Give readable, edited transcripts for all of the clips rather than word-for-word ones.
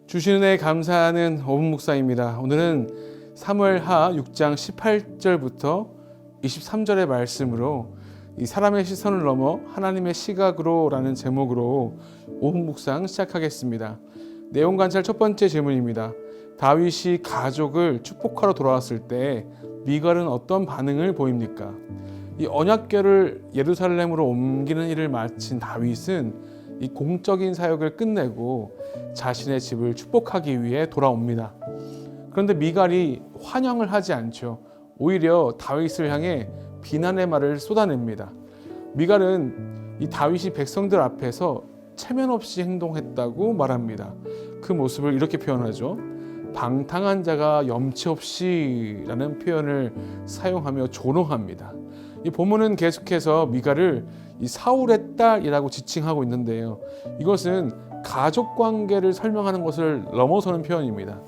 주시는 애 감사하는 오분 묵상입니다. 오늘은 사무엘하 6장 18절부터 23절의 말씀으로 이 사람의 시선을 넘어 하나님의 시각으로라는 제목으로 오분 묵상 시작하겠습니다. 내용 관찰 첫 번째 질문입니다. 다윗이 가족을 축복하러 돌아왔을 때 미갈은 어떤 반응을 보입니까? 이 언약궤를 예루살렘으로 옮기는 일을 마친 다윗은 이 공적인 사역을 끝내고 자신의 집을 축복하기 위해 돌아옵니다. 그런데 미갈이 환영을 하지 않죠. 오히려 다윗을 향해 비난의 말을 쏟아냅니다. 미갈은 이 다윗이 백성들 앞에서 체면 없이 행동했다고 말합니다. 그 모습을 이렇게 표현하죠. 방탕한 자가 염치 없이라는 표현을 사용하며 조롱합니다. 이 본문은 계속해서 미갈을 이 사울의 딸이라고 지칭하고 있는데요. 이것은 가족 관계를 설명하는 것을 넘어서는 표현입니다.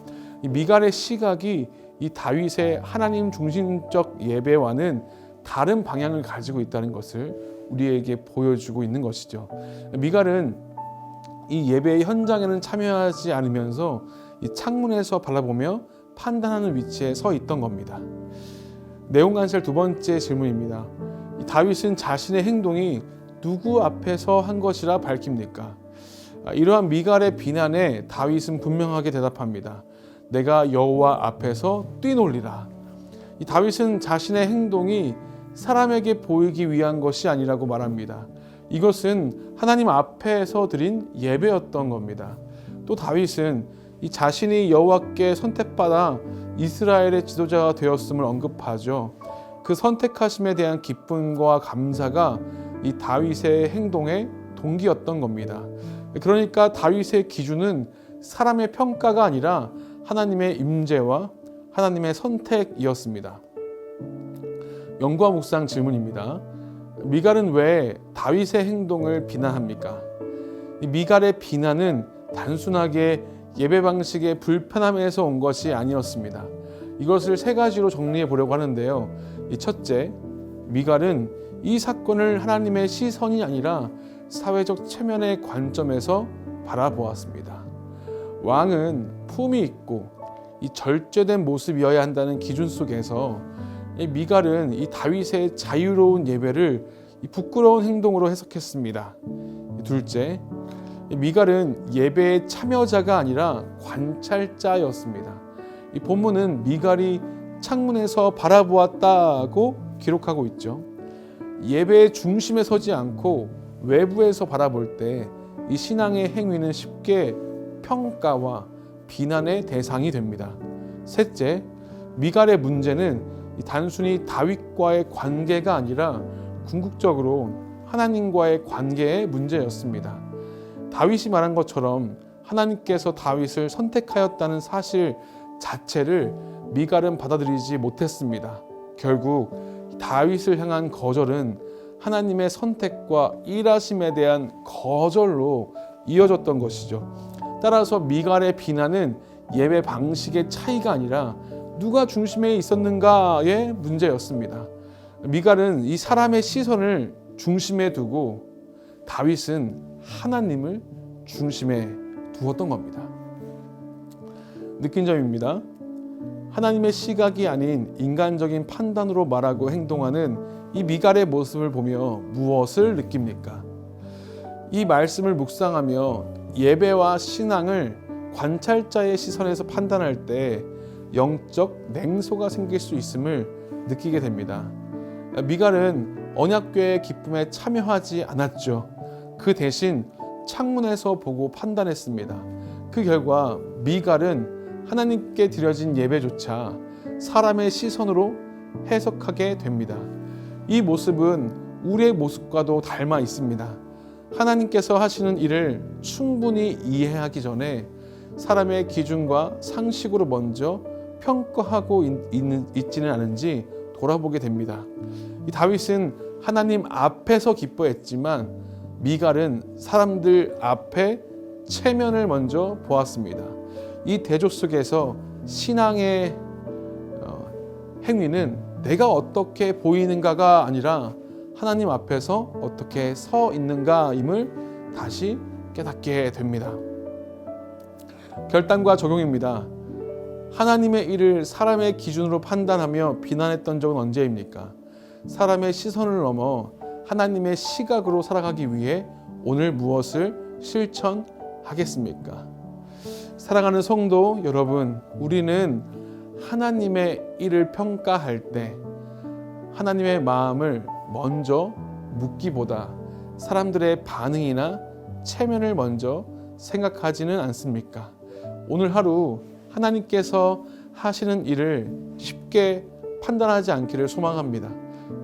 이 미갈의 시각이 이 다윗의 하나님 중심적 예배와는 다른 방향을 가지고 있다는 것을 우리에게 보여주고 있는 것이죠. 미갈은 이 예배의 현장에는 참여하지 않으면서 이 창문에서 바라보며 판단하는 위치에 서 있던 겁니다. 내용 관찰 두 번째 질문입니다. 다윗은 자신의 행동이 누구 앞에서 한 것이라 밝힙니까? 이러한 미갈의 비난에 다윗은 분명하게 대답합니다. 내가 여호와 앞에서 뛰놀리라. 이 다윗은 자신의 행동이 사람에게 보이기 위한 것이 아니라고 말합니다. 이것은 하나님 앞에서 드린 예배였던 겁니다. 또 다윗은 이 자신이 여호와께 선택받아 이스라엘의 지도자가 되었음을 언급하죠. 그 선택하심에 대한 기쁨과 감사가 이 다윗의 행동의 동기였던 겁니다. 그러니까 다윗의 기준은 사람의 평가가 아니라 하나님의 임재와 하나님의 선택이었습니다. 연구와 묵상 질문입니다. 미갈은 왜 다윗의 행동을 비난합니까? 이 미갈의 비난은 단순하게 예배 방식의 불편함에서 온 것이 아니었습니다. 이것을 세 가지로 정리해 보려고 하는데요. 이 첫째, 미갈은 이 사건을 하나님의 시선이 아니라 사회적 체면의 관점에서 바라보았습니다. 왕은 품이 있고 이 절제된 모습이어야 한다는 기준 속에서 이 미갈은 이 다윗의 자유로운 예배를 이 부끄러운 행동으로 해석했습니다. 둘째, 미갈은 예배의 참여자가 아니라 관찰자였습니다. 이 본문은 미갈이 창문에서 바라보았다고 기록하고 있죠. 예배의 중심에 서지 않고 외부에서 바라볼 때 이 신앙의 행위는 쉽게 평가와 비난의 대상이 됩니다. 셋째, 미갈의 문제는 단순히 다윗과의 관계가 아니라 궁극적으로 하나님과의 관계의 문제였습니다. 다윗이 말한 것처럼 하나님께서 다윗을 선택하였다는 사실 자체를 미갈은 받아들이지 못했습니다. 결국 다윗을 향한 거절은 하나님의 선택과 일하심에 대한 거절로 이어졌던 것이죠. 따라서 미갈의 비난은 예배 방식의 차이가 아니라 누가 중심에 있었는가의 문제였습니다. 미갈은 이 사람의 시선을 중심에 두고 다윗은 하나님을 중심에 두었던 겁니다. 느낀 점입니다. 하나님의 시각이 아닌 인간적인 판단으로 말하고 행동하는 이 미갈의 모습을 보며 무엇을 느낍니까? 이 말씀을 묵상하며 예배와 신앙을 관찰자의 시선에서 판단할 때 영적 냉소가 생길 수 있음을 느끼게 됩니다. 미갈은 언약궤의 기쁨에 참여하지 않았죠. 그 대신 창문에서 보고 판단했습니다. 그 결과 미갈은 하나님께 드려진 예배조차 사람의 시선으로 해석하게 됩니다. 이 모습은 우리의 모습과도 닮아 있습니다. 하나님께서 하시는 일을 충분히 이해하기 전에 사람의 기준과 상식으로 먼저 평가하고 있지는 않은지 돌아보게 됩니다. 이 다윗은 하나님 앞에서 기뻐했지만 미갈은 사람들 앞에 체면을 먼저 보았습니다. 이 대조 속에서 신앙의 행위는 내가 어떻게 보이는가가 아니라 하나님 앞에서 어떻게 서 있는가임을 다시 깨닫게 됩니다. 결단과 적용입니다. 하나님의 일을 사람의 기준으로 판단하며 비난했던 적은 언제입니까? 사람의 시선을 넘어 하나님의 시각으로 살아가기 위해 오늘 무엇을 실천하겠습니까? 사랑하는 성도 여러분, 우리는 하나님의 일을 평가할 때 하나님의 마음을 먼저 묻기보다 사람들의 반응이나 체면을 먼저 생각하지는 않습니까? 오늘 하루 하나님께서 하시는 일을 쉽게 판단하지 않기를 소망합니다.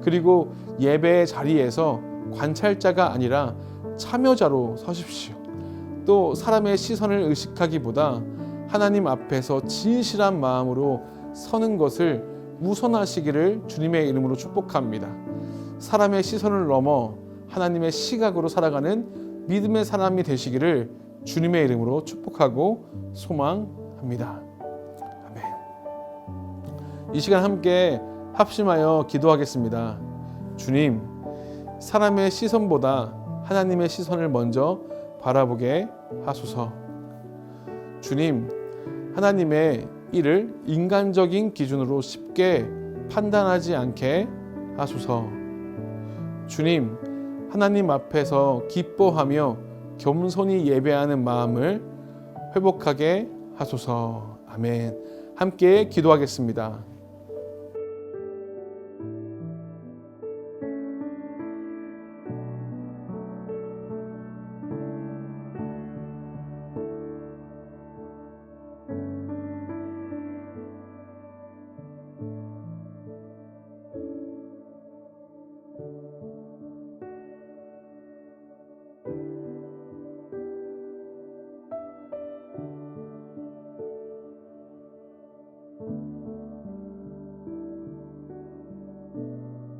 그리고 예배의 자리에서 관찰자가 아니라 참여자로 서십시오. 또 사람의 시선을 의식하기보다 하나님 앞에서 진실한 마음으로 서는 것을 우선하시기를 주님의 이름으로 축복합니다. 사람의 시선을 넘어 하나님의 시각으로 살아가는 믿음의 사람이 되시기를 주님의 이름으로 축복하고 소망합니다. 아멘. 이 시간 함께 합심하여 기도하겠습니다. 주님, 사람의 시선보다 하나님의 시선을 먼저 바라보게 하소서. 주님, 하나님의 일을 인간적인 기준으로 쉽게 판단하지 않게 하소서. 주님, 하나님 앞에서 기뻐하며 겸손히 예배하는 마음을 회복하게 하소서. 아멘. 함께 기도하겠습니다.